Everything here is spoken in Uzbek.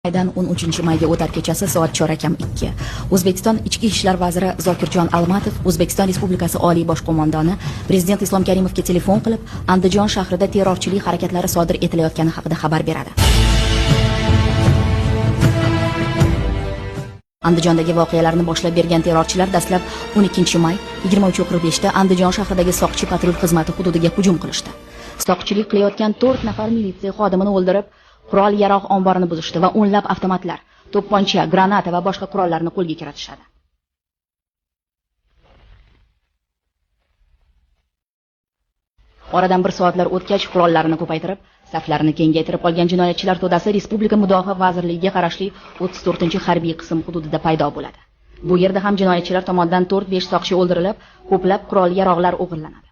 Aydan 13 mayga o'tar kechasi soat chorakam 2. O'zbekiston Ichki ishlar vaziri Zokirjon Almatov O'zbekiston Respublikasi Oliy bosh qo'mondoni Prezident Islom Karimovga telefon qilib, Andijon shahrida terrorchilik harakatlari sodir etilayotgani haqida xabar beradi. Andijondagi voqealarni boshlab bergan terrorchilar dastlab 12 may 23:45 da Andijon shahridagi Soqchi patrul xizmati hududiga hujum qilishdi. Soqchilik qilayotgan 4 nafar militsiya xodimini o'ldirib, qurol-yarog' omborini buzishdi va o'nlab avtomatlar, to'pponcha, granata va boshqa qurollarni qo'lga kiritishadi. Oradan bir soatlar o'tgach, qurollarni ko'paytirib, saflarini kengaytirib olgan jinoyatchilar to'dasi Respublika Mudofaa vazirligiga qarashli 34-harbiy qism hududida paydo bo'ladi. Bu yerda ham jinoyatchilar tomonidan 4-5 soqchi o'ldirilib, ko'plab qurol-yarog'lar o'g'irlanadi.